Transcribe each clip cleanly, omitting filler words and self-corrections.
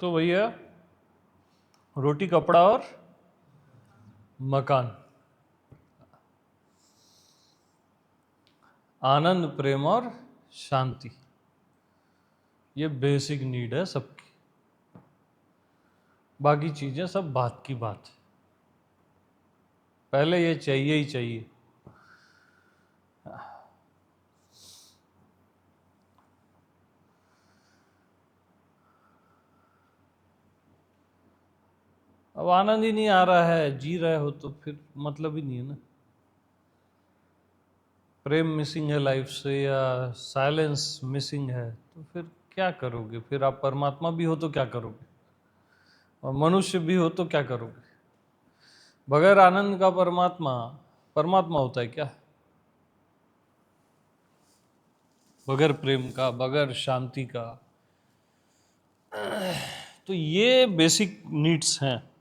तो भैया रोटी कपड़ा और मकान, आनंद प्रेम और शांति, ये बेसिक नीड है सबकी। बाकी चीजें सब बात की बात है, पहले ये चाहिए ही चाहिए। अब आनंद ही नहीं आ रहा है, जी रहे हो तो फिर मतलब ही नहीं है ना। प्रेम मिसिंग है लाइफ से या साइलेंस मिसिंग है, तो फिर क्या करोगे? फिर आप परमात्मा भी हो तो क्या करोगे, और मनुष्य भी हो तो क्या करोगे? बगैर आनंद का परमात्मा परमात्मा होता है क्या? बगैर प्रेम का, बगैर शांति का। तो ये बेसिक नीड्स हैं।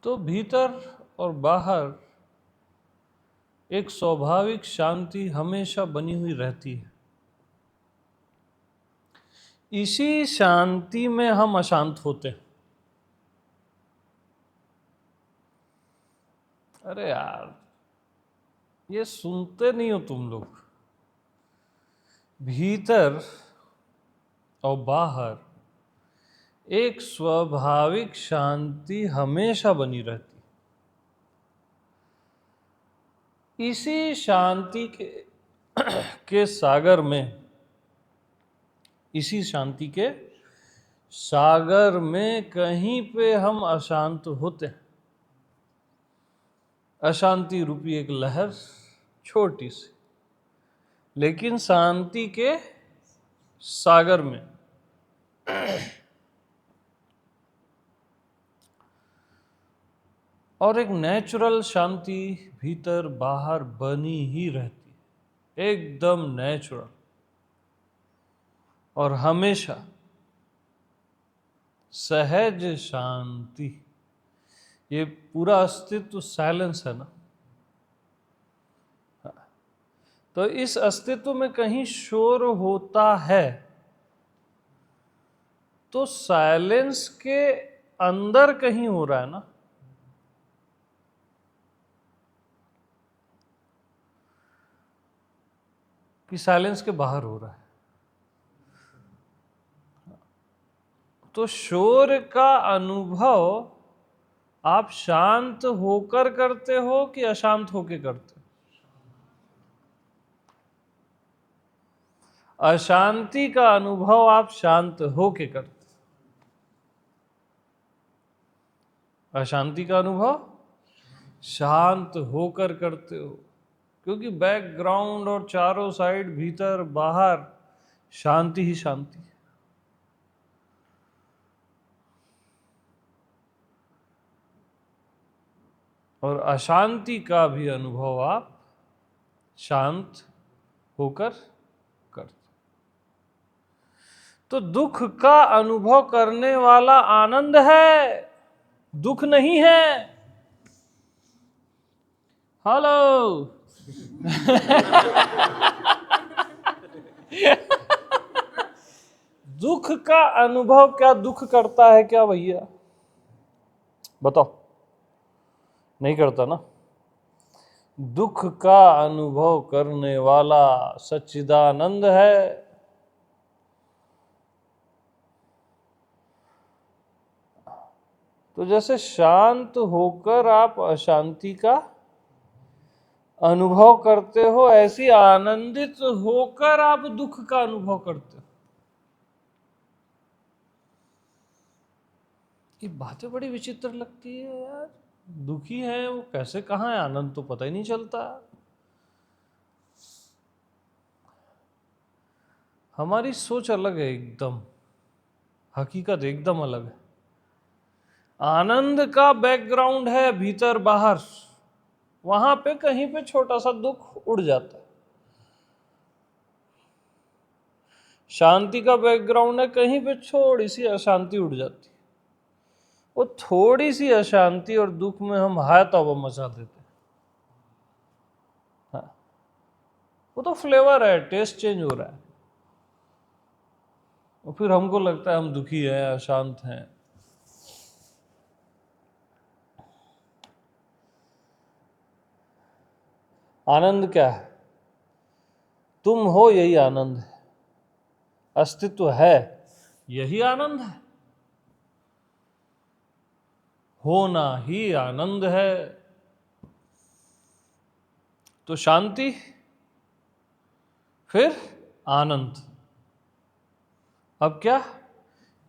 तो भीतर और बाहर एक स्वाभाविक शांति हमेशा बनी हुई रहती है। इसी शांति में हम अशांत होते हैं। अरे यार, ये सुनते नहीं हो तुम लोग। भीतर और बाहर एक स्वाभाविक शांति हमेशा बनी रहती। इसी शांति के सागर में, इसी शांति के सागर में कहीं पे हम अशांत होते हैं। अशांति रूपी एक लहर, छोटी सी, लेकिन शांति के सागर में। और एक नेचुरल शांति भीतर बाहर बनी ही रहती है, एकदम नेचुरल और हमेशा सहज शांति। ये पूरा अस्तित्व साइलेंस है ना। तो इस अस्तित्व में कहीं शोर होता है तो साइलेंस के अंदर कहीं हो रहा है ना। कि साइलेंस के बाहर हो रहा है। तो शोर का अनुभव आप शांत होकर करते हो कि अशांत होकर करते हो? अशांति का अनुभव आप शांत होकर करते हो, अशांति का अनुभव शांत होकर करते हो, क्योंकि बैकग्राउंड और चारों साइड, भीतर बाहर शांति ही शांति। और अशांति का भी अनुभव आप शांत होकर करते। तो दुख का अनुभव करने वाला आनंद है, दुख नहीं है। हेलो। दुख का अनुभव क्या दुख करता है क्या भैया? बताओ, नहीं करता ना। दुख का अनुभव करने वाला सच्चिदानंद है। तो जैसे शांत होकर आप अशांति का अनुभव करते हो, ऐसी आनंदित होकर आप दुख का अनुभव करते हो। ये बातें बड़ी विचित्र लगती है यार। दुखी है वो, कैसे कहाँ है आनंद तो पता ही नहीं चलता। हमारी सोच अलग है एकदम। हकीकत एकदम अलग है। आनंद का बैकग्राउंड है भीतर बाहर, वहां पे कहीं पे छोटा सा दुख उड़ जाता है। शांति का बैकग्राउंड है, कहीं पे थोड़ी सी अशांति उड़ जाती है। वो थोड़ी सी अशांति और दुख में हम हाय तौबा मचा देते हैं। हाँ, वो तो फ्लेवर है, टेस्ट चेंज हो रहा है, और फिर हमको लगता है हम दुखी हैं, अशांत हैं। आनंद क्या है? तुम हो यही आनंद है, अस्तित्व है यही आनंद है, होना ही आनंद है। तो शांति, फिर आनंद। अब क्या?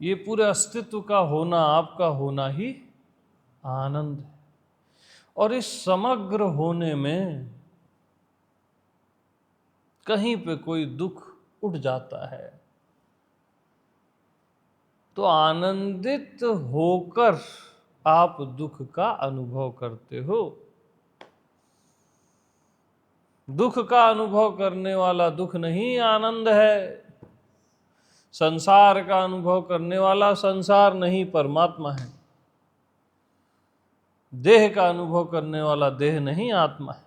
ये पूरे अस्तित्व का होना, आपका होना ही आनंद है। और इस समग्र होने में कहीं पे कोई दुख उठ जाता है तो आनंदित होकर आप दुख का अनुभव करते हो। दुख का अनुभव करने वाला दुख नहीं आनंद है। संसार का अनुभव करने वाला संसार नहीं परमात्मा है। देह का अनुभव करने वाला देह नहीं आत्मा है।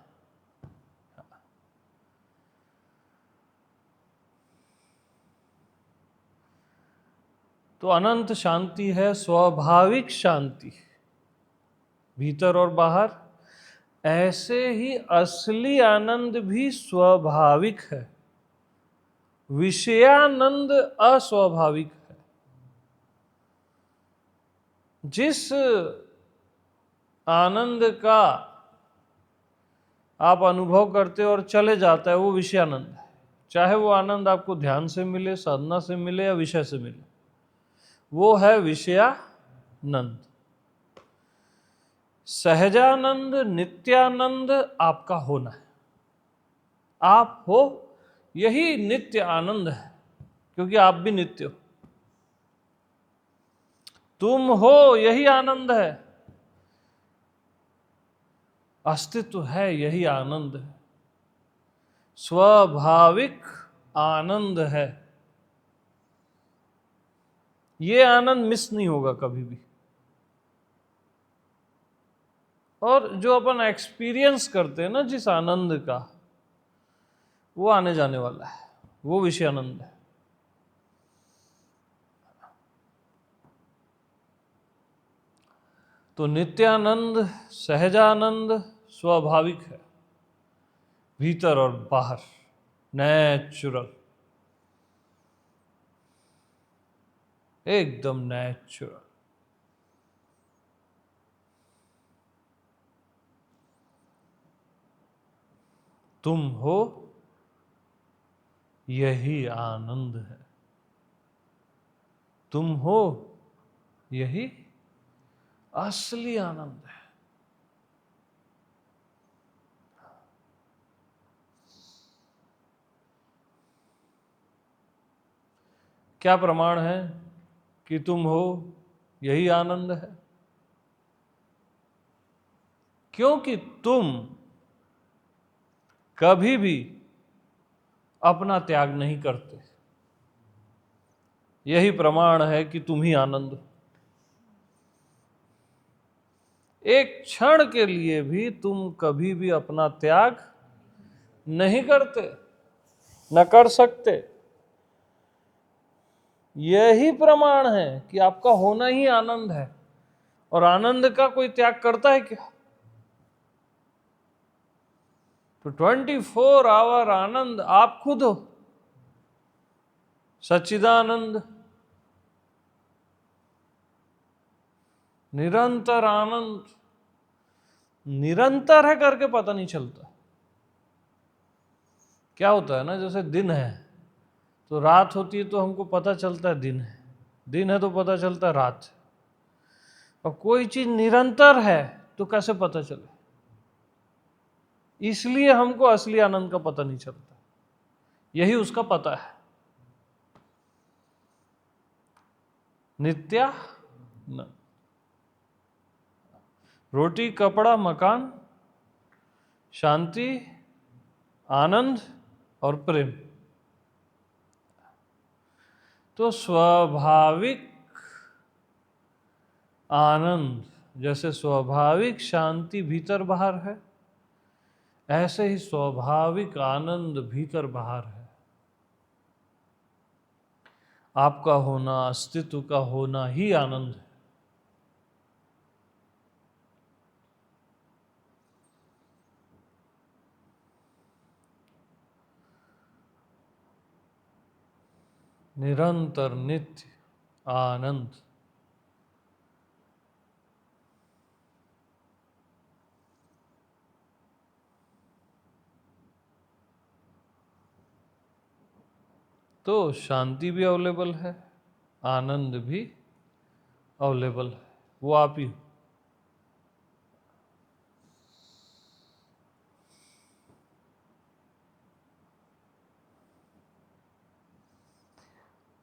तो अनंत शांति है, स्वाभाविक शांति, भीतर और बाहर। ऐसे ही असली आनंद भी स्वाभाविक है, विषयानंद अस्वाभाविक है। जिस आनंद का आप अनुभव करते हो और चले जाता है वो विषयानंद है। चाहे वो आनंद आपको ध्यान से मिले, साधना से मिले या विषय से मिले, वो है विषयानंद। सहजानंद, नित्यानंद आपका होना है। आप हो यही नित्य आनंद है, क्योंकि आप भी नित्य हो। तुम हो यही आनंद है, अस्तित्व है यही आनंद है, स्वाभाविक आनंद है। ये आनंद मिस नहीं होगा कभी भी। और जो अपन एक्सपीरियंस करते हैं ना जिस आनंद का, वो आने जाने वाला है, वो विषय आनंद है। तो नित्यानंद, सहजानंद स्वाभाविक है, भीतर और बाहर, नेचुरल, एकदम नेचुरल। तुम हो यही आनंद है, तुम हो यही असली आनंद है। क्या प्रमाण है कि तुम हो यही आनंद है? क्योंकि तुम कभी भी अपना त्याग नहीं करते, यही प्रमाण है कि तुम ही आनंद हो। एक क्षण के लिए भी तुम कभी भी अपना त्याग नहीं करते, न कर सकते। यही प्रमाण है कि आपका होना ही आनंद है। और आनंद का कोई त्याग करता है क्या? तो 24 आवर आनंद आप खुद हो, सच्चिदानंद, निरंतर आनंद। निरंतर है करके पता नहीं चलता। क्या होता है ना, जैसे दिन है तो रात होती है तो हमको पता चलता है दिन है, दिन है तो पता चलता है रात है। और कोई चीज निरंतर है तो कैसे पता चले? इसलिए हमको असली आनंद का पता नहीं चलता, यही उसका पता है। नित्या न। रोटी कपड़ा मकान, शांति, आनंद और प्रेम। तो स्वाभाविक आनंद, जैसे स्वाभाविक शांति भीतर बाहर है, ऐसे ही स्वाभाविक आनंद भीतर बाहर है। आपका होना, अस्तित्व का होना ही आनंद है। निरंतर नित्य आनंद। तो शांति भी अवेलेबल है, आनंद भी अवेलेबल है, वो आप ही हो।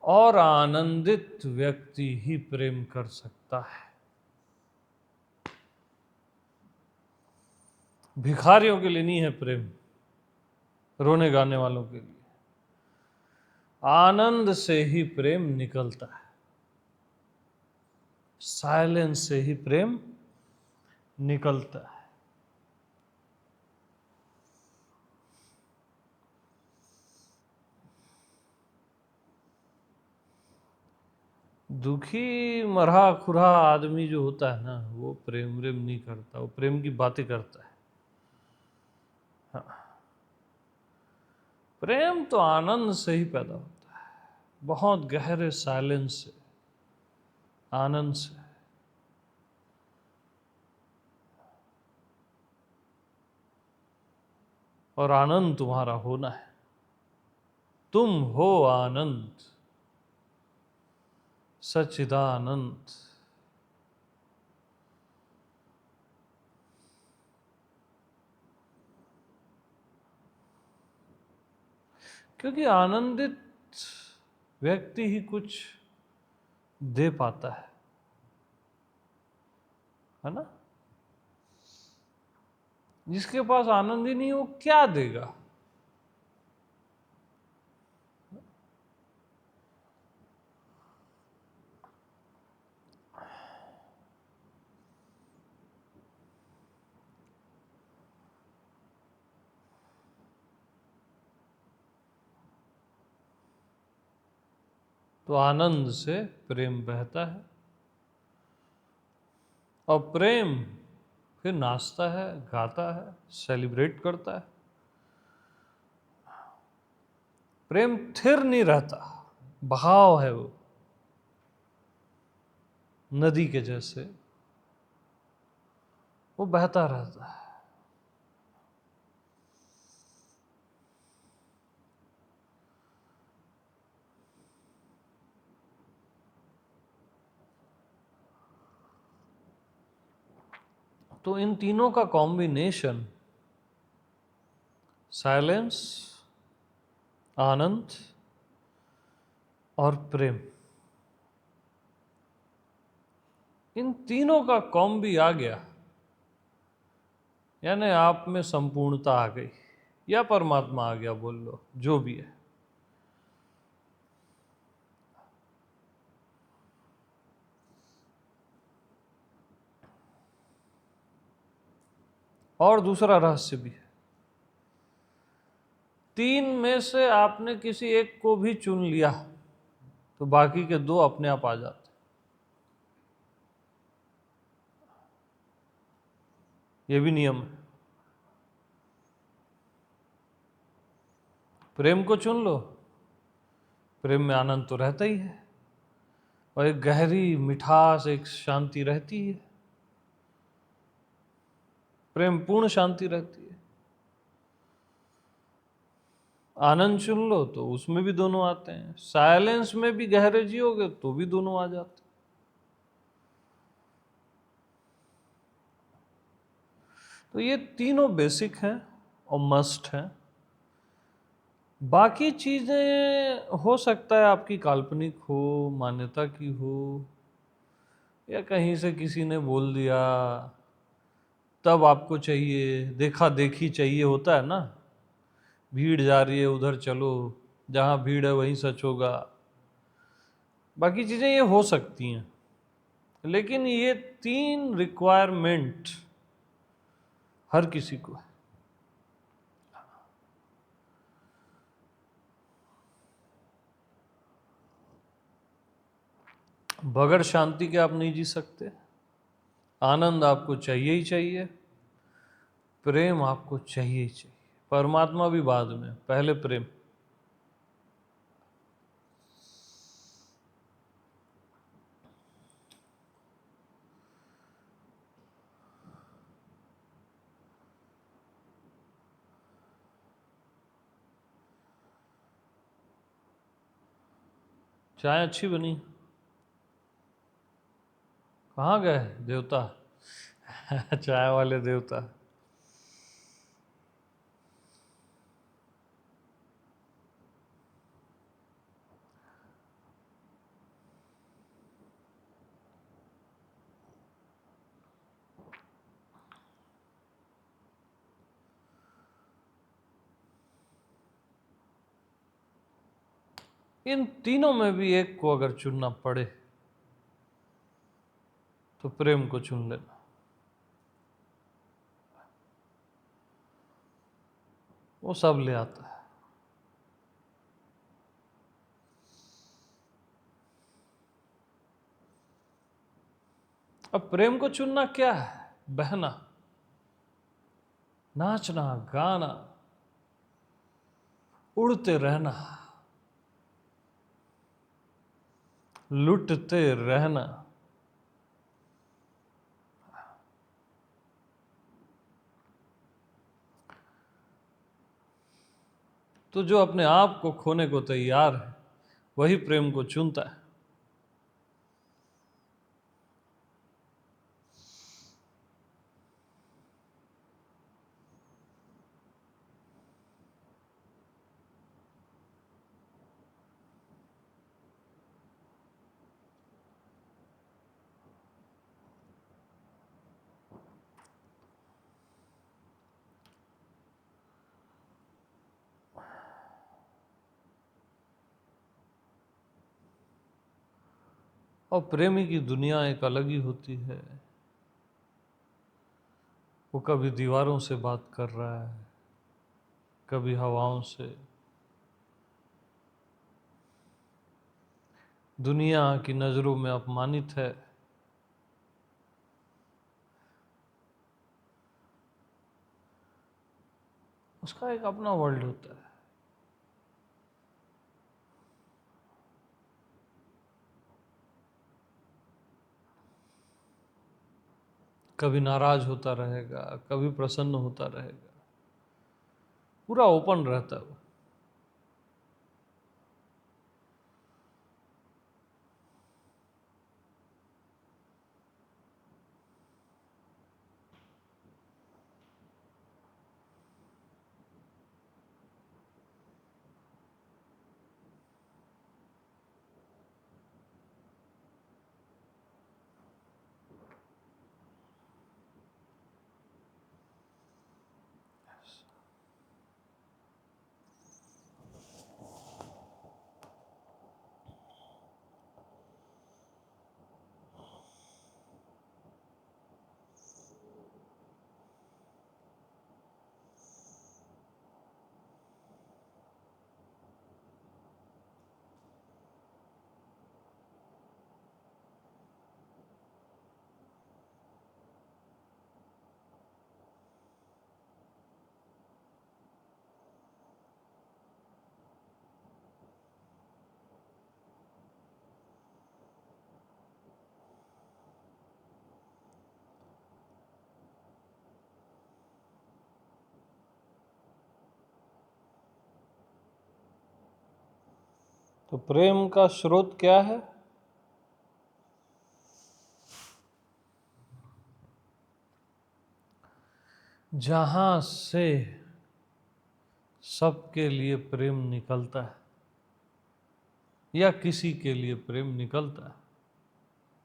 और आनंदित व्यक्ति ही प्रेम कर सकता है। भिखारियों के लिए नहीं है प्रेम, रोने गाने वालों के लिए। आनंद से ही प्रेम निकलता है, साइलेंस से ही प्रेम निकलता है। दुखी मरहा खुरा आदमी जो होता है ना, वो प्रेम प्रेम नहीं करता, वो प्रेम की बातें करता है। हाँ। प्रेम तो आनंद से ही पैदा होता है, बहुत गहरे साइलेंस से, आनंद से। और आनंद तुम्हारा होना है, तुम हो आनंद, सच्चिदानंद। क्योंकि आनंदित व्यक्ति ही कुछ दे पाता है ना। जिसके पास आनंद ही नहीं, वो क्या देगा? तो आनंद से प्रेम बहता है, और प्रेम फिर नाचता है, गाता है, सेलिब्रेट करता है। प्रेम थिर नहीं रहता, बहाव है वो, नदी के जैसे वो बहता रहता है। तो इन तीनों का कॉम्बिनेशन, साइलेंस, आनंद और प्रेम, इन तीनों का कॉम्बी आ गया, यानी आप में संपूर्णता आ गई, या परमात्मा आ गया, बोल लो, जो भी है। और दूसरा रहस्य भी है, तीन में से आपने किसी एक को भी चुन लिया तो बाकी के दो अपने आप आ जाते। ये भी नियम है। प्रेम को चुन लो, प्रेम में आनंद तो रहता ही है, और एक गहरी मिठास, एक शांति रहती है। प्रेम पूर्ण शांति रहती है। आनंद चुन लो तो उसमें भी दोनों आते हैं। साइलेंस में भी गहरे जियोगे तो भी दोनों आ जाते हैं। तो ये तीनों बेसिक हैं और मस्ट हैं। बाकी चीज़ें हो सकता है आपकी काल्पनिक हो, मान्यता की हो, या कहीं से किसी ने बोल दिया तब आपको चाहिए, देखा देखी चाहिए, होता है ना, भीड़ जा रही है उधर चलो, जहाँ भीड़ है वहीं सच होगा। बाकी चीज़ें ये हो सकती हैं, लेकिन ये 3 रिक्वायरमेंट हर किसी को है। बगैर शांति के आप नहीं जी सकते। आनंद आपको चाहिए ही चाहिए, प्रेम आपको चाहिए ही चाहिए। परमात्मा भी बाद में, पहले प्रेम। चाय अच्छी बनी। कहाँ गए देवता? चाय वाले देवता। इन तीनों में भी एक को अगर चुनना पड़े तो प्रेम को चुन लेना। वो सब ले आता है। अब प्रेम को चुनना क्या है? बहना, नाचना, गाना, उड़ते रहना, लुटते रहना। तो जो अपने आप को खोने को तैयार है वही प्रेम को चुनता है। और प्रेमी की दुनिया एक अलग ही होती है। वो कभी दीवारों से बात कर रहा है, कभी हवाओं से। दुनिया की नज़रों में अपमानित है। उसका एक अपना वर्ल्ड होता है। कभी नाराज होता रहेगा, कभी प्रसन्न होता रहेगा, पूरा ओपन रहता है वो। तो प्रेम का स्रोत क्या है? जहां से सबके लिए प्रेम निकलता है या किसी के लिए प्रेम निकलता है,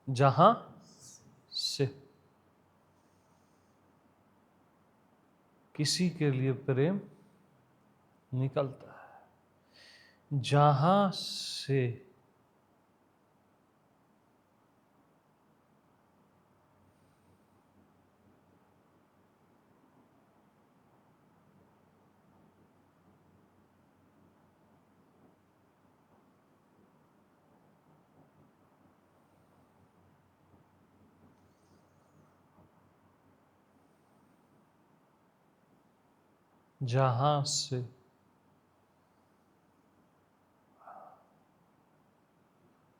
जहां से किसी के लिए प्रेम निकलता है, जहां से जहां से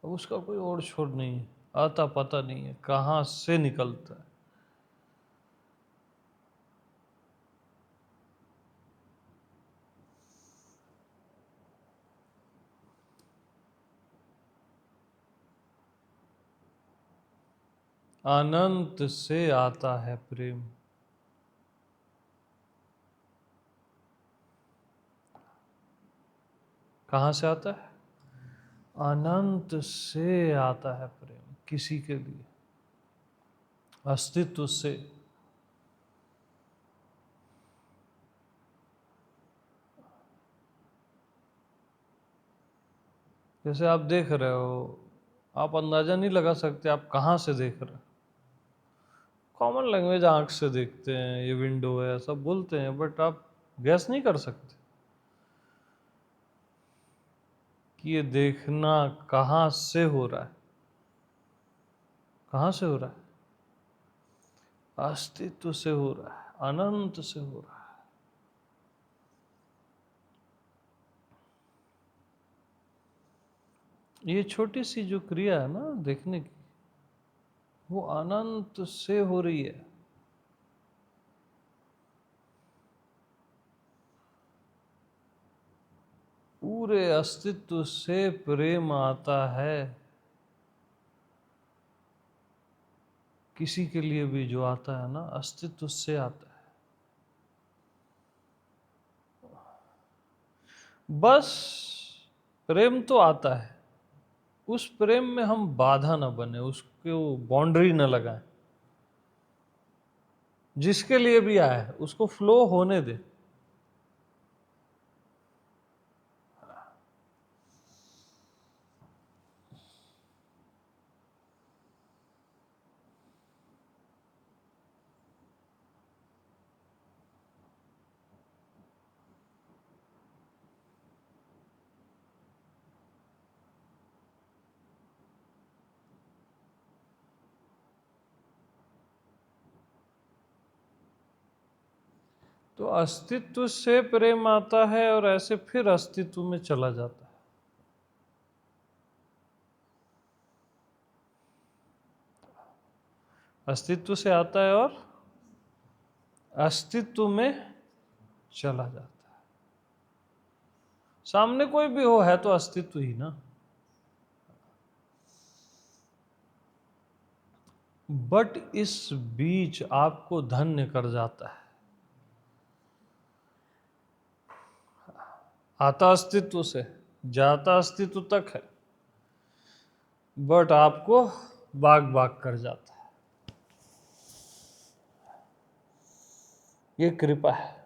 उसका कोई और छोर नहीं है, आता पता नहीं है कहां से निकलता है। अनंत से आता है प्रेम। कहां से आता है? अनंत से आता है प्रेम, किसी के लिए, अस्तित्व से। जैसे आप देख रहे हो, आप अंदाजा नहीं लगा सकते आप कहां से देख रहे हो। कॉमन लैंग्वेज आंख से देखते हैं, ये विंडो है सब बोलते हैं, बट आप गैस नहीं कर सकते कि ये देखना कहां से हो रहा है। कहां से हो रहा है? अस्तित्व से हो रहा है, अनंत से हो रहा है। ये छोटी सी जो क्रिया है ना देखने की, वो अनंत से हो रही है। पूरे अस्तित्व से प्रेम आता है, किसी के लिए भी जो आता है ना, अस्तित्व से आता है। बस प्रेम तो आता है, उस प्रेम में हम बाधा न बने, उसको बाउंड्री न लगाएं। जिसके लिए भी आया है उसको फ्लो होने दे। तो अस्तित्व से प्रेम आता है और ऐसे फिर अस्तित्व में चला जाता है। अस्तित्व से आता है और अस्तित्व में चला जाता है। सामने कोई भी हो, है तो अस्तित्व ही ना। बट इस बीच आपको धन्य कर जाता है। आता अस्तित्व से, जाता अस्तित्व तक है, बट आपको बाग बाग कर जाता है। ये कृपा है।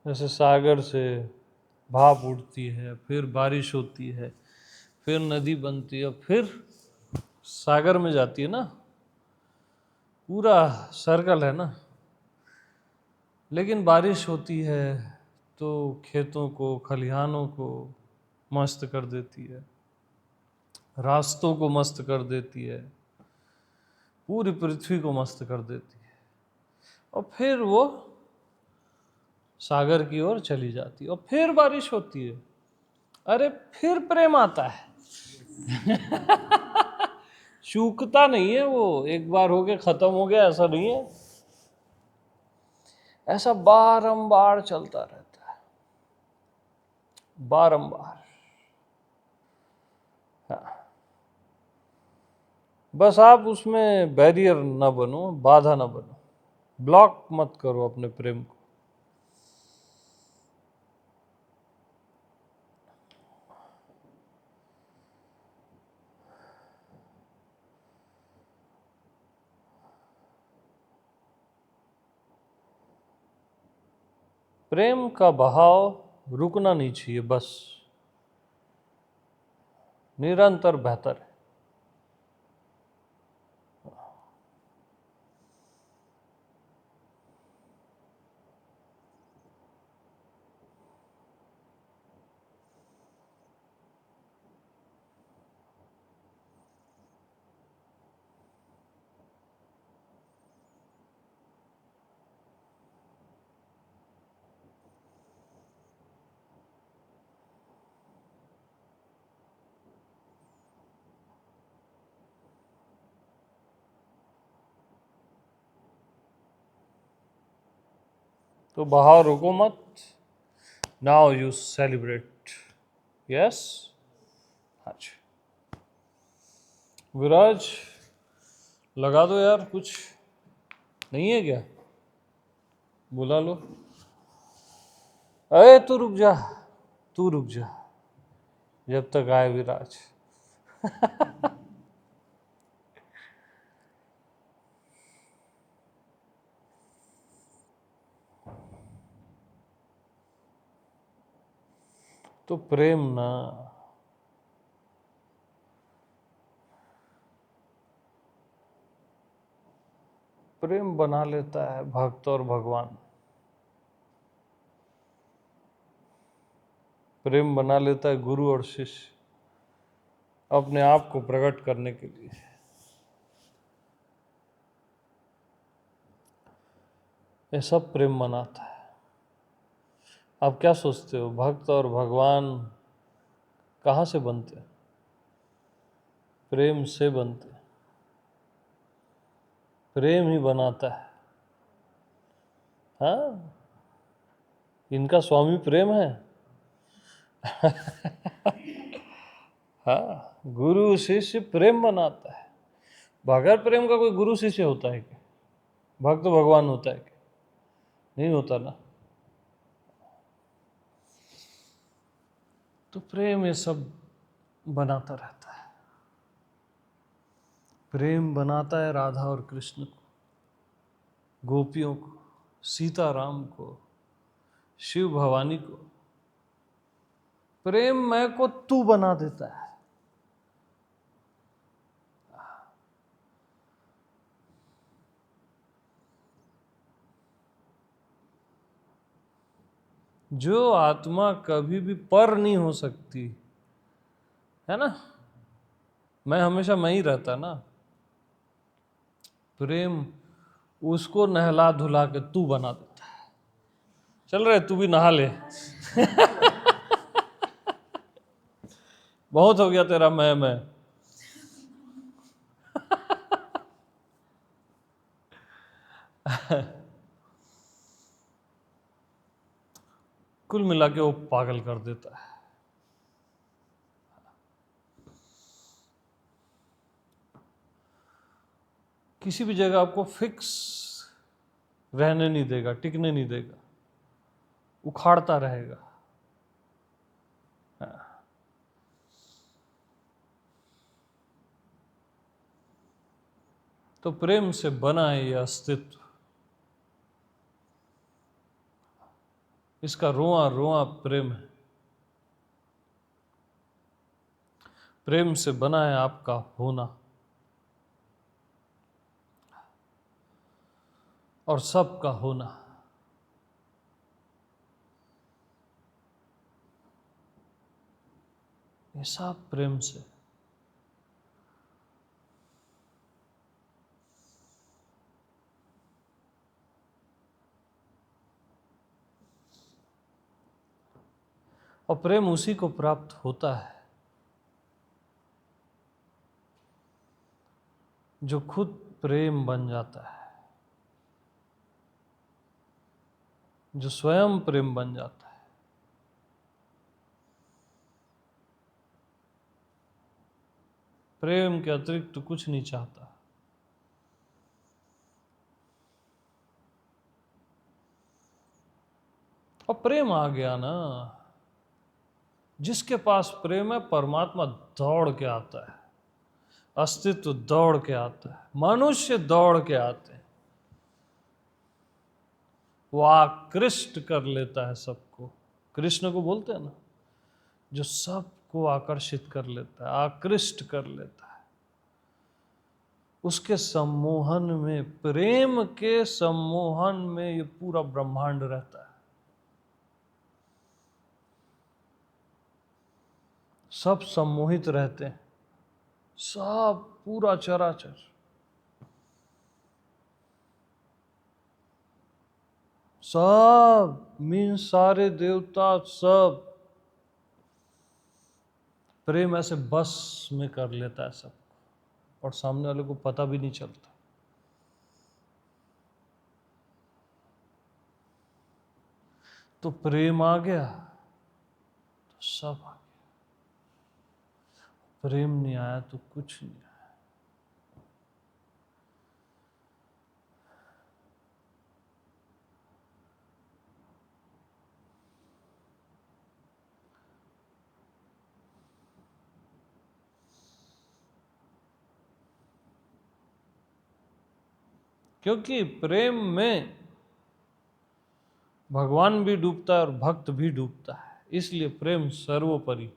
जैसे सागर से भाप उड़ती है, फिर बारिश होती है, फिर नदी बनती है, फिर सागर में जाती है ना, पूरा सर्कल है ना। लेकिन बारिश होती है तो खेतों को, खलिहानों को मस्त कर देती है, रास्तों को मस्त कर देती है, पूरी पृथ्वी को मस्त कर देती है, और फिर वो सागर की ओर चली जाती है, और फिर बारिश होती है। अरे फिर प्रेम आता है। चूकता नहीं है वो, एक बार हो गया खत्म हो गया, ऐसा नहीं है। ऐसा बारंबार चलता रहता है। बारंबार। हाँ, बस आप उसमें बैरियर ना बनो, बाधा ना बनो, ब्लॉक मत करो अपने प्रेम को। प्रेम का बहाव रुकना नहीं चाहिए, बस निरंतर बेहतर है। तो बहाव रोको मत, नाउ यू सेलिब्रेट। यस, हाँ जी। विराज, लगा दो यार, कुछ नहीं है क्या? बुला लो। अरे तू रुक जा, तू रुक जा जब तक आए विराज। तो प्रेम ना, प्रेम बना लेता है भक्त और भगवान, प्रेम बना लेता है गुरु और शिष्य अपने आप को प्रकट करने के लिए। ये सब प्रेम बनाता है। आप क्या सोचते हो, भक्त और भगवान कहाँ से बनते हैं? प्रेम से बनते हैं। प्रेम ही बनाता है। हाँ, इनका स्वामी प्रेम है। हाँ, गुरु शिष्य प्रेम बनाता है। बगैर प्रेम का कोई गुरु शिष्य होता है क्या? भक्त भगवान होता है क्या? नहीं होता ना। तो प्रेम ये सब बनाता रहता है। प्रेम बनाता है राधा और कृष्ण को, गोपियों को, सीताराम को, शिव भवानी को। प्रेम मैं को तू बना देता है। जो आत्मा कभी भी पर नहीं हो सकती है ना, मैं हमेशा मैं ही रहता ना, प्रेम उसको नहला धुला के तू बना देता है। चल रहे, तू भी नहा ले। बहुत हो गया तेरा मैं। कुल मिला के वो पागल कर देता है। किसी भी जगह आपको फिक्स रहने नहीं देगा, टिकने नहीं देगा, उखाड़ता रहेगा। तो प्रेम से बना है यह अस्तित्व, इसका रोआ रोआ प्रेम है। प्रेम से बना है आपका होना, और सबका होना। ये सब प्रेम से। और प्रेम उसी को प्राप्त होता है जो खुद प्रेम बन जाता है, जो स्वयं प्रेम बन जाता है। प्रेम के अतिरिक्त तो कुछ नहीं चाहता। और प्रेम आ गया ना, जिसके पास प्रेम है परमात्मा दौड़ के आता है, अस्तित्व दौड़ के आता है, मनुष्य दौड़ के आते हैं। वो आकृष्ट कर लेता है सबको। कृष्ण को बोलते हैं ना, जो सबको आकर्षित कर लेता है, आकृष्ट कर लेता है। उसके सम्मोहन में, प्रेम के सम्मोहन में ये पूरा ब्रह्मांड रहता है। सब सम्मोहित रहते हैं, सब पूरा चराचर। सब मीन सारे देवता, सब प्रेम ऐसे बस में कर लेता है सब, और सामने वाले को पता भी नहीं चलता। तो प्रेम आ गया तो सब आ गया, प्रेम नहीं आया तो कुछ नहीं आया। क्योंकि प्रेम में भगवान भी डूबता है और भक्त भी डूबता है, इसलिए प्रेम सर्वोपरि।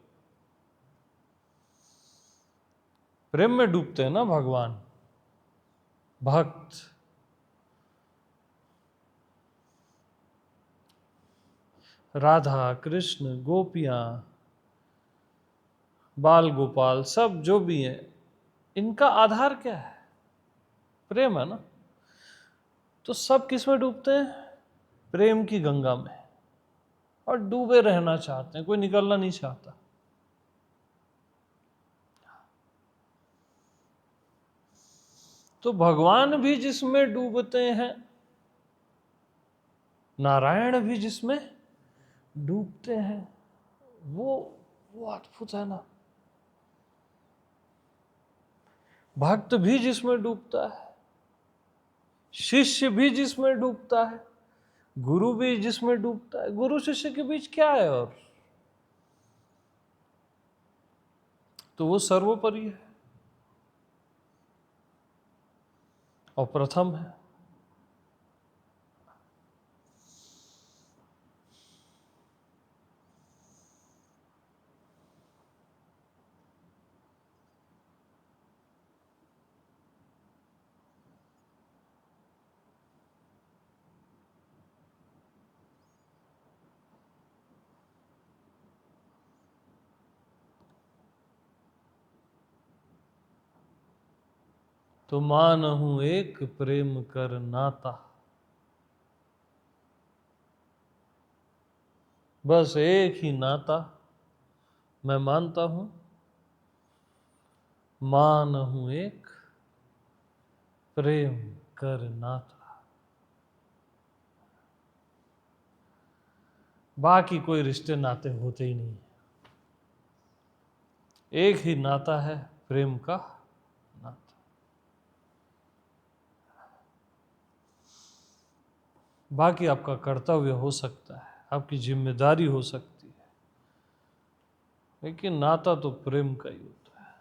प्रेम में डूबते हैं ना भगवान, भक्त। राधा कृष्ण गोपियां, बाल गोपाल, सब जो भी हैं, इनका आधार क्या है? प्रेम है ना। तो सब किस में डूबते हैं? प्रेम की गंगा में, और डूबे रहना चाहते हैं, कोई निकलना नहीं चाहता। तो भगवान भी जिसमें डूबते हैं, नारायण भी जिसमें डूबते हैं, वो अद्भुत है ना। भक्त भी जिसमें डूबता है, शिष्य भी जिसमें डूबता है, गुरु भी जिसमें डूबता है। गुरु शिष्य के बीच क्या है? और तो वो सर्वोपरि है और प्रथम है। तो मानहु एक प्रेम कर नाता। बस एक ही नाता मैं मानता हूं, मानहु एक प्रेम कर नाता। बाकी कोई रिश्ते नाते होते ही नहीं। एक ही नाता है, प्रेम का नाता। बाकी आपका कर्तव्य हो सकता है, आपकी जिम्मेदारी हो सकती है, लेकिन नाता तो प्रेम का ही होता है।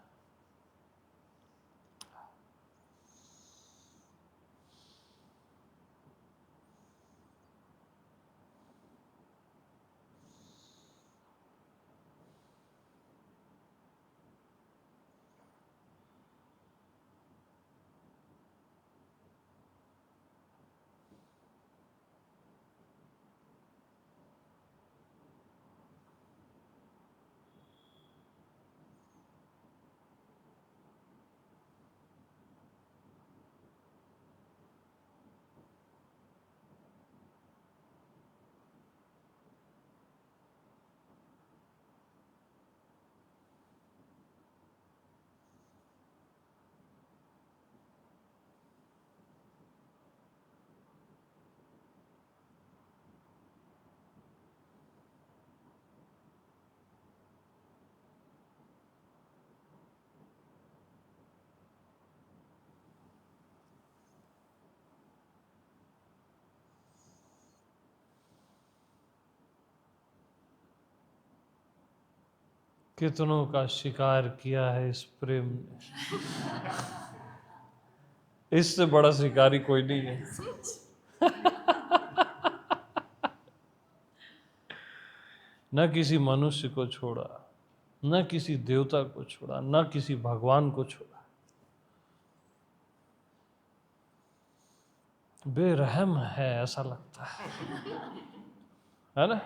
कितनों का शिकार किया है इस प्रेम ने, इससे बड़ा शिकारी कोई नहीं है। न किसी मनुष्य को छोड़ा, न किसी देवता को छोड़ा, न किसी भगवान को छोड़ा। बेरहम है ऐसा लगता है ना?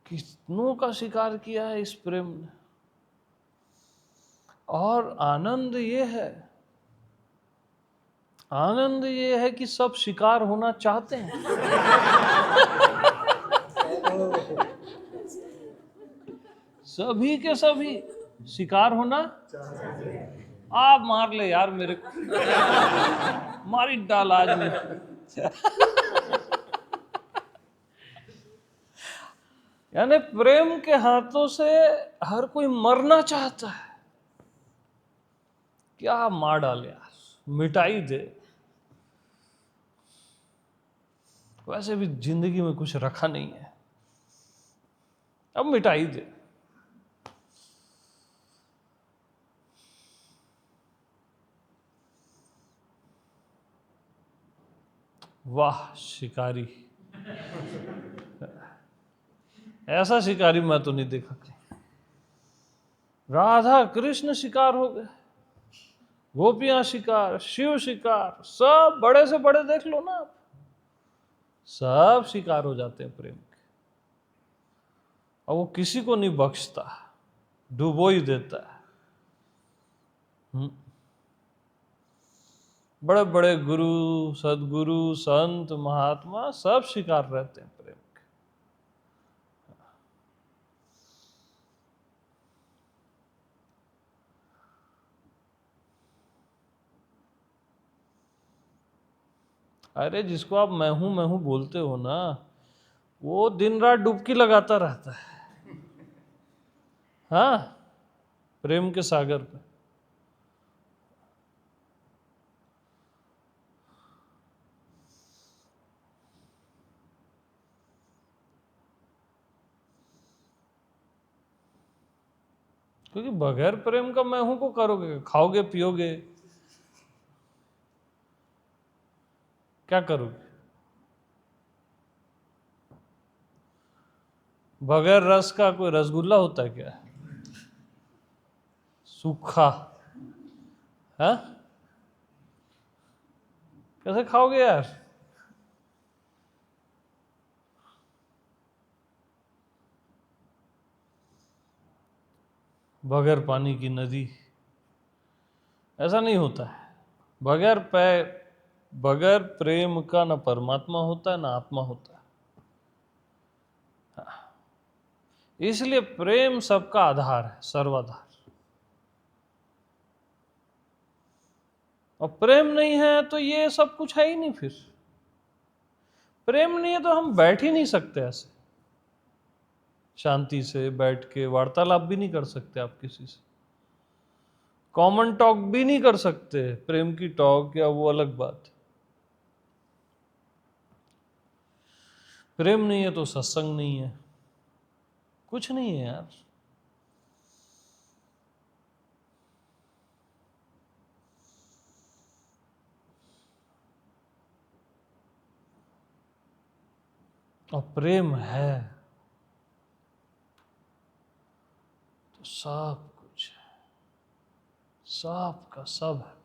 कितनों का शिकार किया है इस प्रेम ने। और आनंद ये है कि सब शिकार होना चाहते हैं। सभी के सभी शिकार होना। आप मार ले यार मेरे को, मारी डाल आज में। यानी प्रेम के हाथों से हर कोई मरना चाहता है। क्या मार डाल यार, मिटाई दे। वैसे भी जिंदगी में कुछ रखा नहीं है, अब मिटाई दे। वाह शिकारी, ऐसा शिकारी मैं तो नहीं देखा। राधा कृष्ण शिकार हो गए, गोपियां शिकार, शिव शिकार, सब बड़े से बड़े देख लो ना आप, सब शिकार हो जाते हैं प्रेम के। और वो किसी को नहीं बख्शता, डुबो ही देता है। बड़े बड़े गुरु, सदगुरु, संत, महात्मा सब शिकार रहते हैं प्रेम के। अरे जिसको आप मैं हूं बोलते हो ना, वो दिन रात डुबकी लगाता रहता है, हाँ, प्रेम के सागर पे। क्योंकि बगैर प्रेम का मैं हूं को करोगे, खाओगे पियोगे, क्या करोगे? बगैर रस का कोई रसगुल्ला होता है क्या? सूखा, हाँ, कैसे खाओगे यार? बगैर पानी की नदी, ऐसा नहीं होता है। बगैर प्रेम का ना परमात्मा होता है ना आत्मा होता है। इसलिए प्रेम सबका आधार है, सर्वाधार। और प्रेम नहीं है तो ये सब कुछ है ही नहीं। फिर प्रेम नहीं है तो हम बैठ ही नहीं सकते ऐसे शांति से बैठ के, वार्तालाप भी नहीं कर सकते आप किसी से, कॉमन टॉक भी नहीं कर सकते। प्रेम की टॉक या वो अलग बात। प्रेम नहीं है तो सत्संग नहीं है, कुछ नहीं है यार। और प्रेम है तो सब कुछ है, सब का सब है।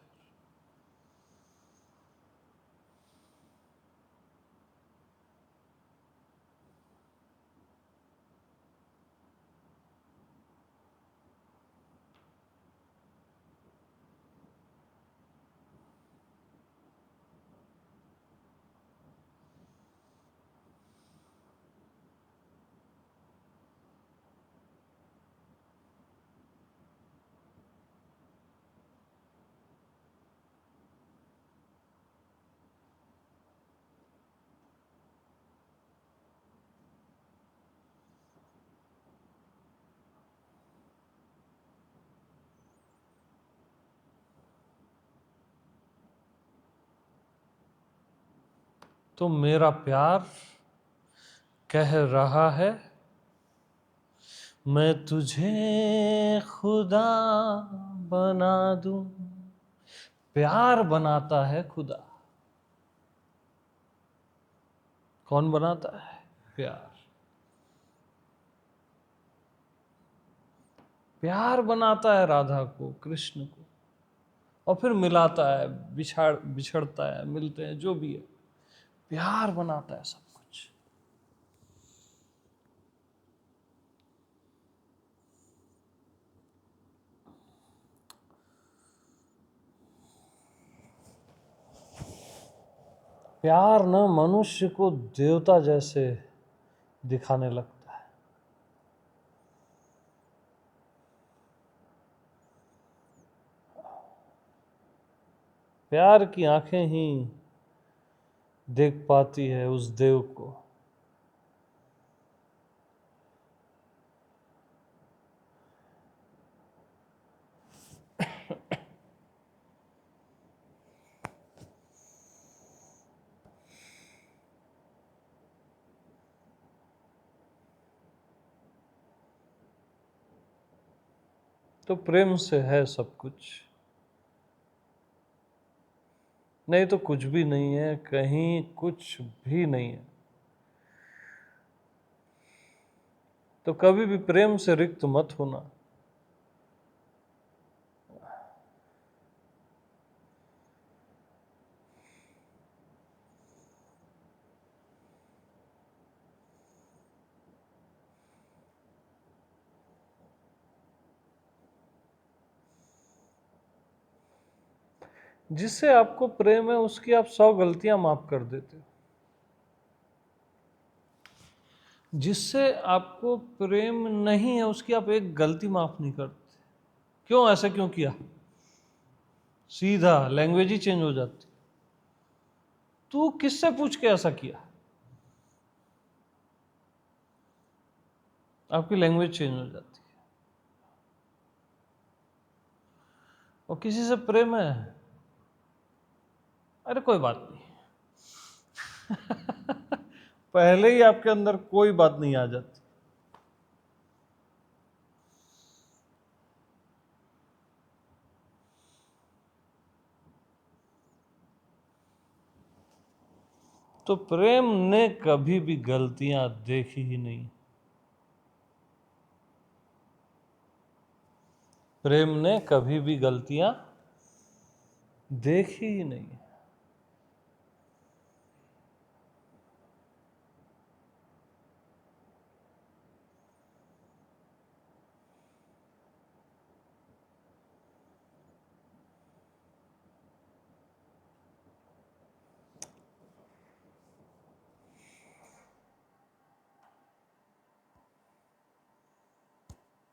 तो मेरा प्यार कह रहा है, मैं तुझे खुदा बना दूं। प्यार बनाता है खुदा। कौन बनाता है? प्यार। प्यार बनाता है राधा को, कृष्ण को, और फिर मिलाता है, बिछड़ता है, मिलते हैं, जो भी है। प्यार बनाता है सब कुछ। प्यार न मनुष्य को देवता जैसे दिखाने लगता है। प्यार की आंखें ही देख पाती है उस देव को। तो प्रेम से है सब कुछ, नहीं तो कुछ भी नहीं है, कहीं कुछ भी नहीं है। तो कभी भी प्रेम से रिक्त मत होना। जिससे आपको प्रेम है उसकी आप 100 गलतियां माफ कर देते हो। जिससे आपको प्रेम नहीं है उसकी आप एक गलती माफ नहीं करते। क्यों? ऐसा क्यों किया? सीधा लैंग्वेज ही चेंज हो जाती। तू किससे पूछ के ऐसा किया? आपकी लैंग्वेज चेंज हो जाती है। और किसी से प्रेम है, अरे कोई बात नहीं। पहले ही आपके अंदर कोई बात नहीं आ जाती। तो प्रेम ने कभी भी गलतियां देखी ही नहीं। प्रेम ने कभी भी गलतियां देखी ही नहीं।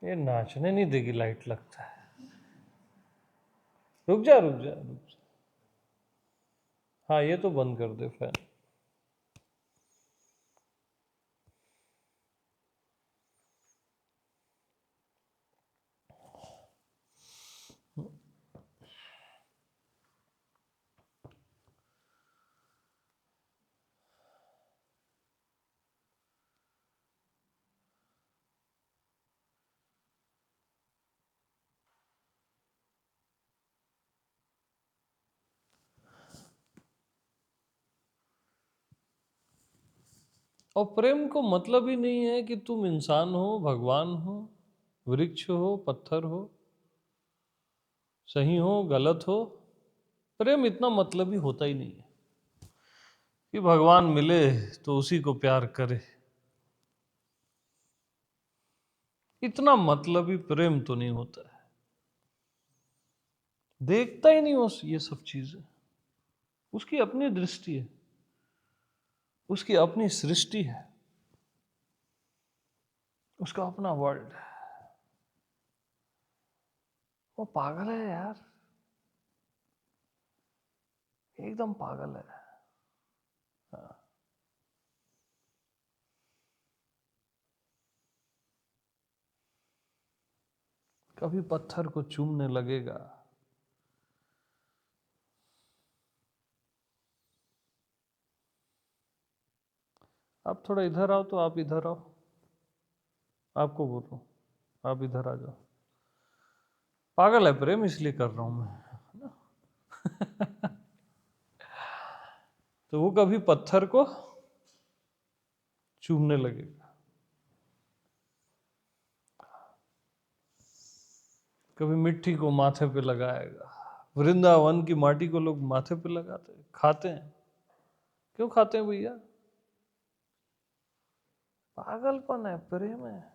ये नाचने नहीं देगी लाइट, लगता है। रुक जा रुक जा रुक जा। हाँ, ये तो बंद कर दे फैन। और प्रेम को मतलब ही नहीं है कि तुम इंसान हो, भगवान हो, वृक्ष हो, पत्थर हो, सही हो, गलत हो। प्रेम इतना मतलब ही होता ही नहीं है कि भगवान मिले तो उसी को प्यार करे। इतना मतलब ही प्रेम तो नहीं होता है। देखता ही नहीं उस ये सब चीजें। उसकी अपनी दृष्टि है, उसकी अपनी सृष्टि है, उसका अपना वर्ल्ड है। वो पागल है यार, एकदम पागल है। हाँ। कभी पत्थर को चूमने लगेगा। आप थोड़ा इधर आओ, तो आप इधर आओ, आपको बोलो। आप इधर आ जाओ। पागल है प्रेम, इसलिए कर रहा हूं मैं, है ना? तो वो कभी पत्थर को चूमने लगेगा, कभी मिट्टी को माथे पे लगाएगा। वृंदावन की माटी को लोग माथे पे लगाते हैं, खाते हैं। क्यों खाते हैं भैया? पागलपन है, प्रेम है।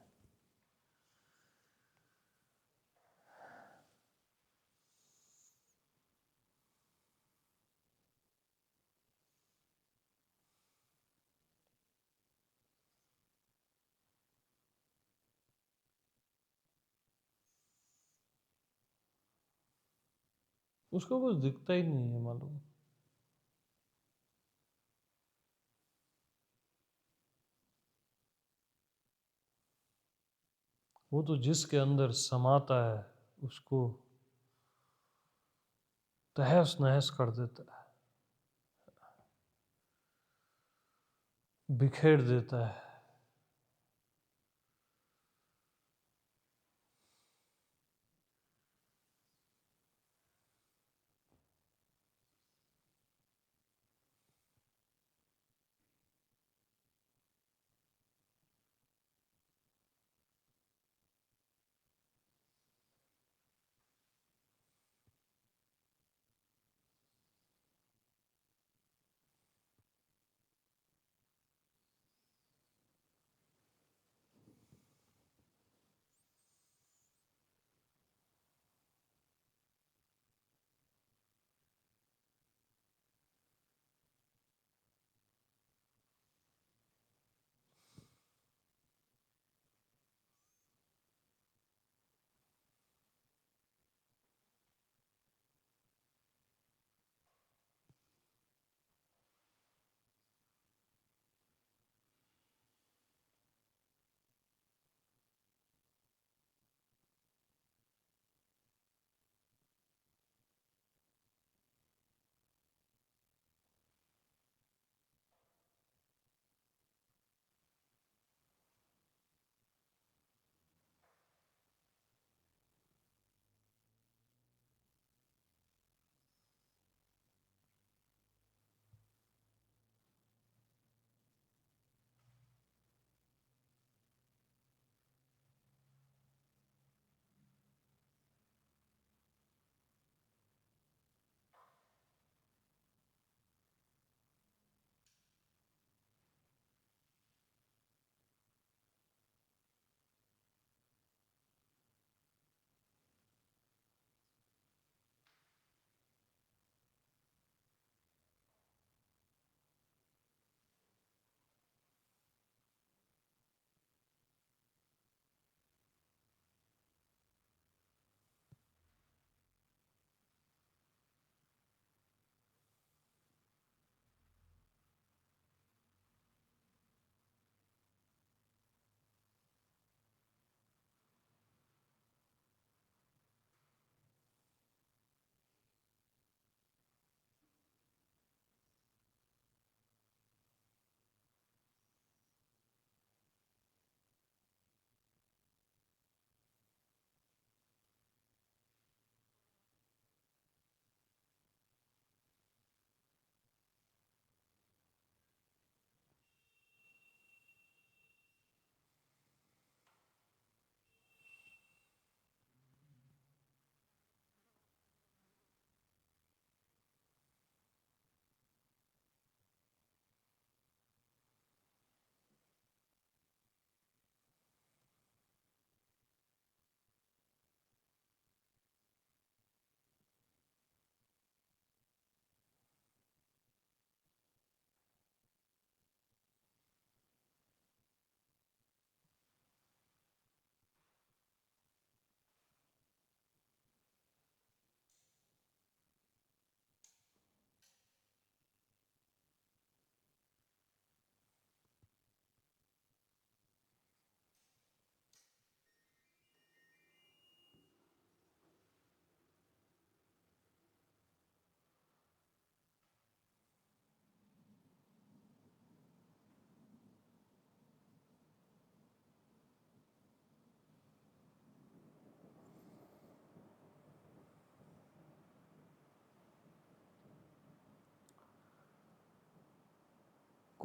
उसको कुछ दिखता ही नहीं है, मालूम। वो तो जिसके अंदर समाता है उसको तहस नहस कर देता है, बिखेर देता है।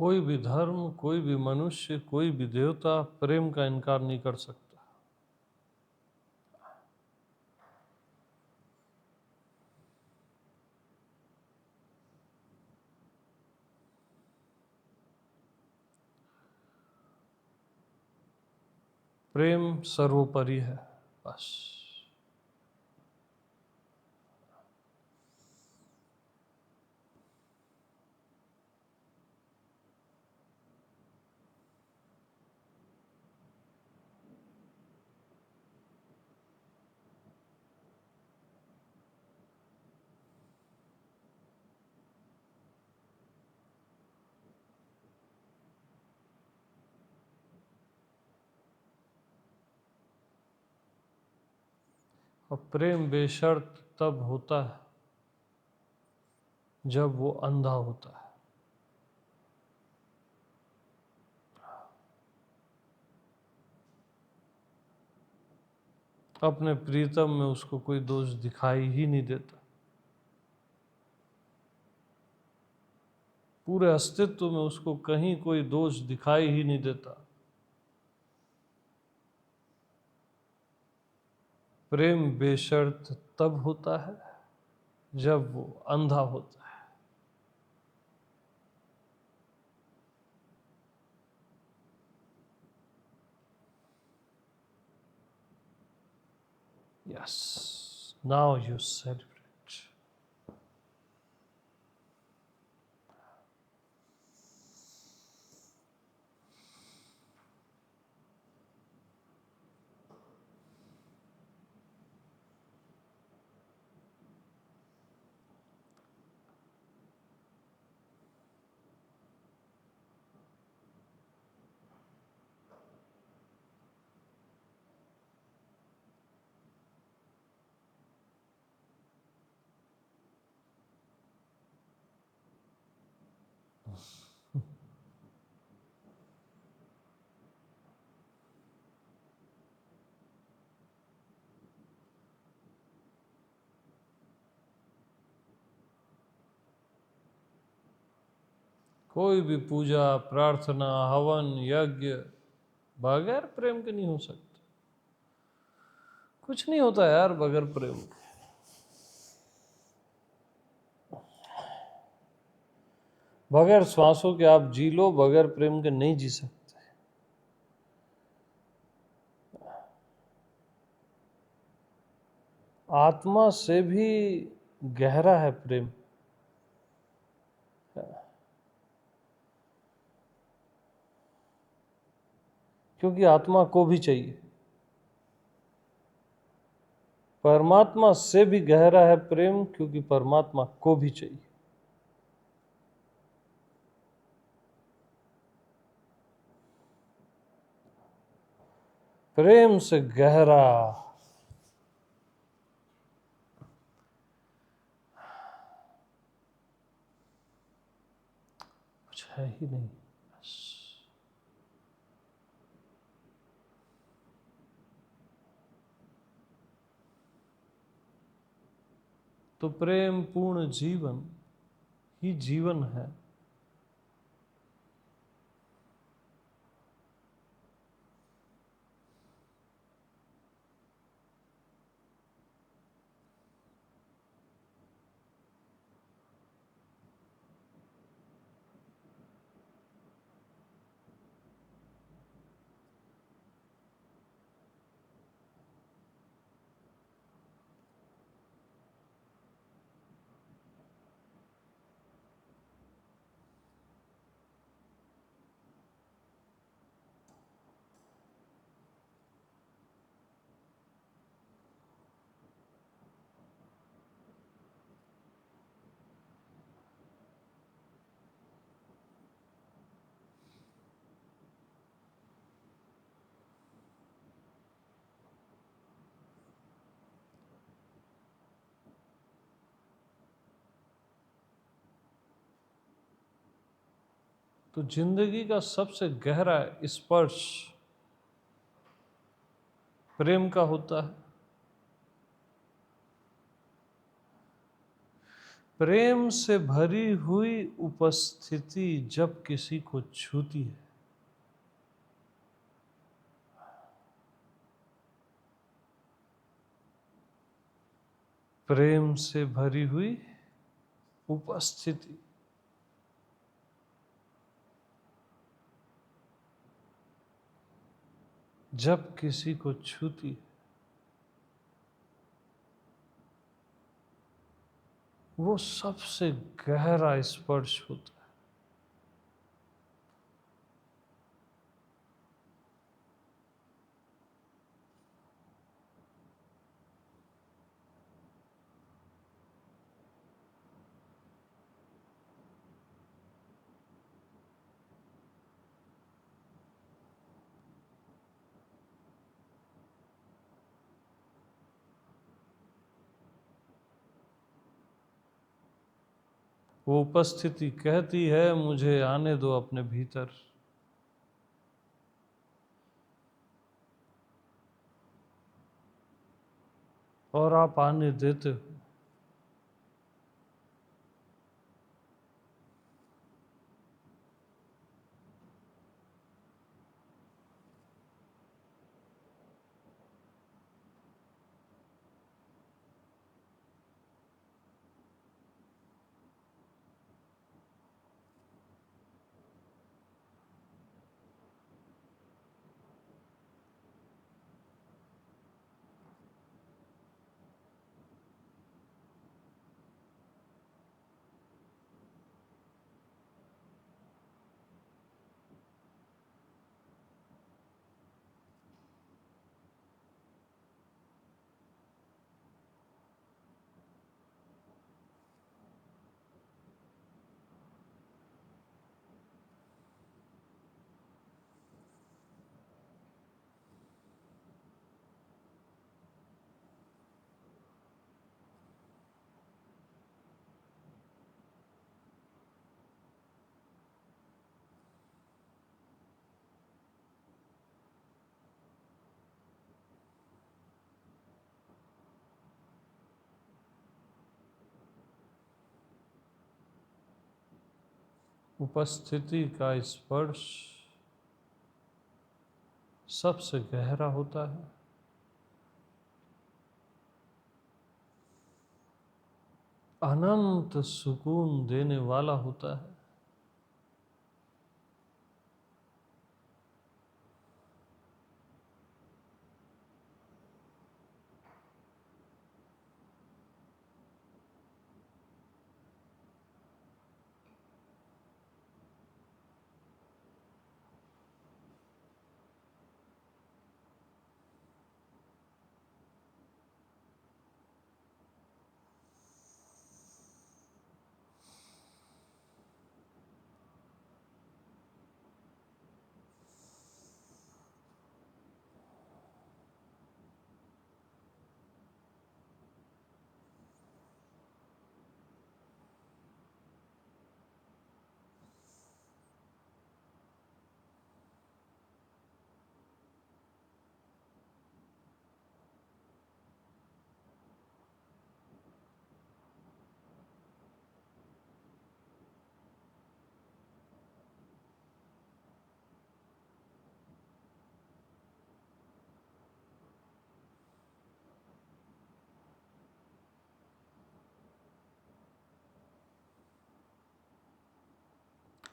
कोई भी धर्म, कोई भी मनुष्य, कोई भी देवता प्रेम का इनकार नहीं कर सकता। प्रेम सर्वोपरि है, बस। और प्रेम बेशर्त तब होता है जब वो अंधा होता है। अपने प्रीतम में उसको कोई दोष दिखाई ही नहीं देता। पूरे अस्तित्व में उसको कहीं कोई दोष दिखाई ही नहीं देता। प्रेम बेशर्त तब होता है जब वो अंधा होता है। Yes, now you celebrate. कोई भी पूजा, प्रार्थना, हवन, यज्ञ बगैर प्रेम के नहीं हो सकता। कुछ नहीं होता यार बगैर प्रेम के। बगैर श्वासों के आप जी लो, बगैर प्रेम के नहीं जी सकते। आत्मा से भी गहरा है प्रेम। क्योंकि आत्मा को भी चाहिए। परमात्मा से भी गहरा है प्रेम, क्योंकि परमात्मा को भी चाहिए। प्रेम से गहरा कुछ है ही नहीं। बस तो प्रेम पूर्ण जीवन ही जीवन है। तो जिंदगी का सबसे गहरा स्पर्श प्रेम का होता है। प्रेम से भरी हुई उपस्थिति जब किसी को छूती है, प्रेम से भरी हुई उपस्थिति जब किसी को छूती है, वो सबसे गहरा स्पर्श होता है। वो उपस्थिति कहती है, मुझे आने दो अपने भीतर, और आप आने देते हो। उपस्थिति का स्पर्श सबसे गहरा होता है, अनंत सुकून देने वाला होता है।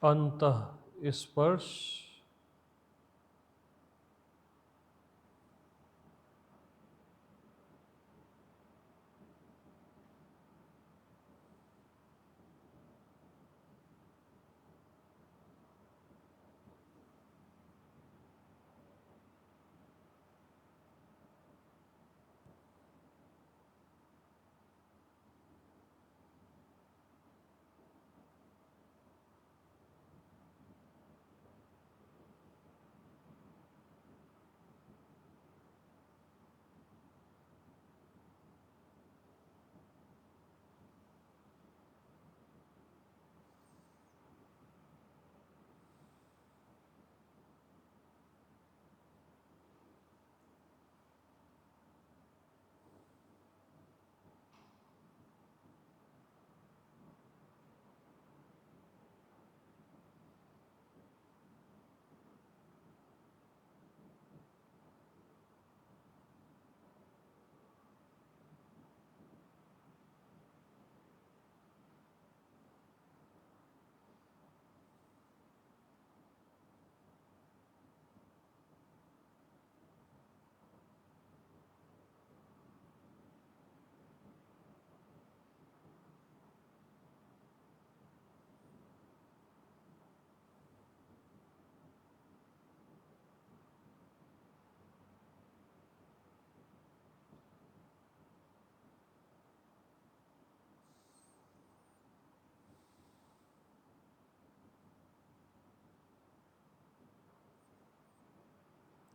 अंतः स्पर्श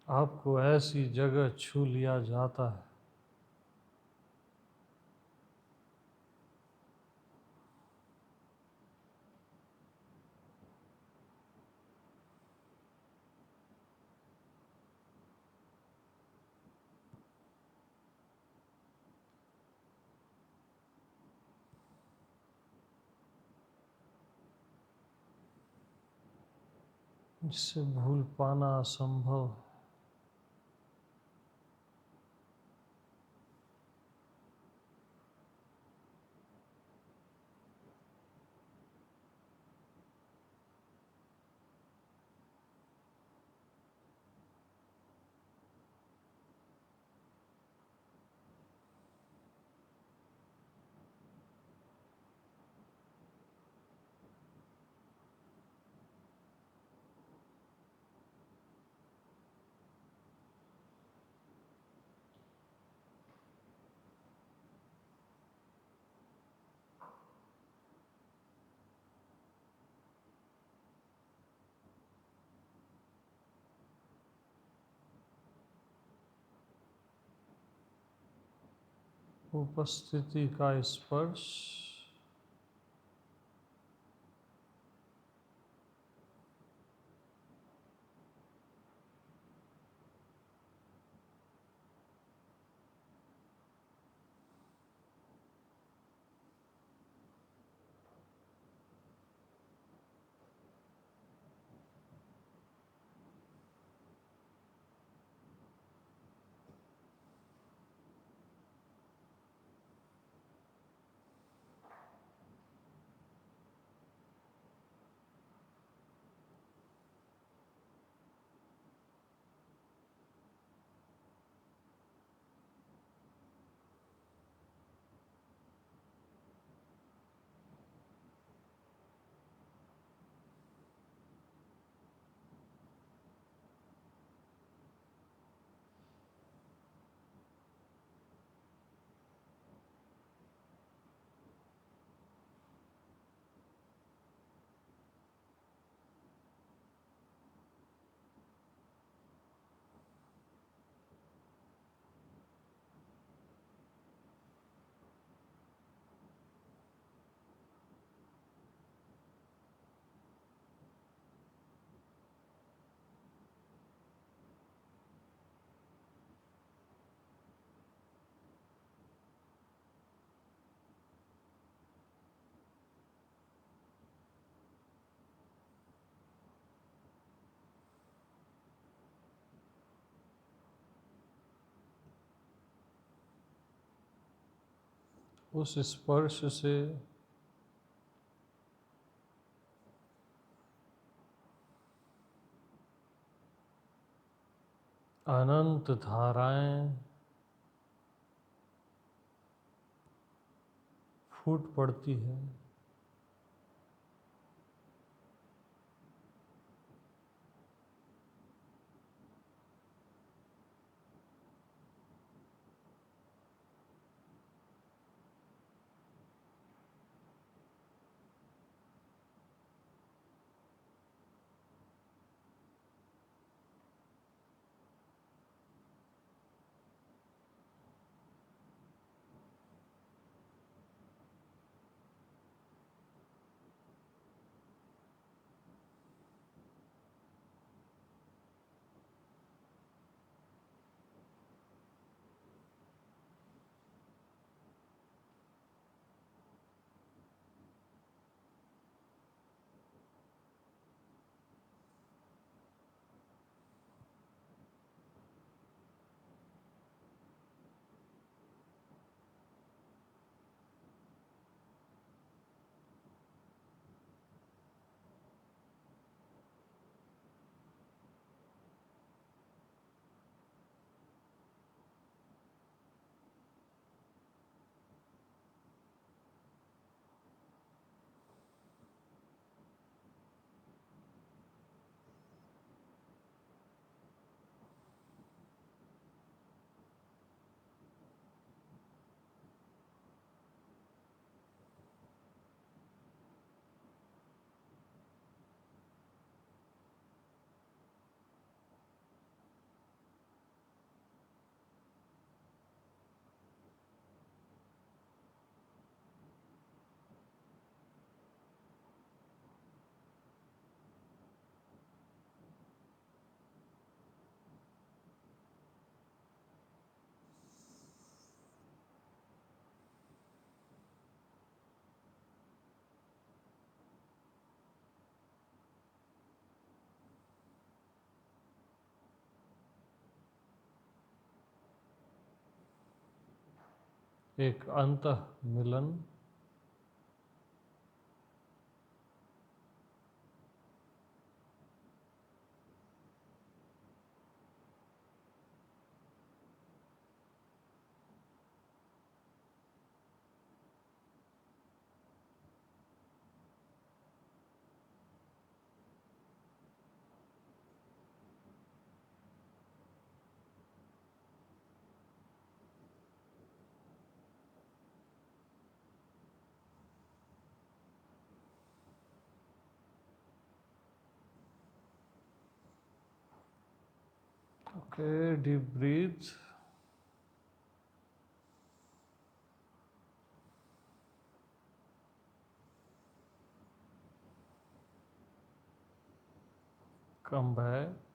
आपको ऐसी जगह छू लिया जाता है। जिसे भूल पाना असंभव है। उपस्थिति का स्पर्श उस स्पर्श से अनंत धाराएं फूट पड़ती है। एक अंतः मिलन, okay, deep breathe. Come back.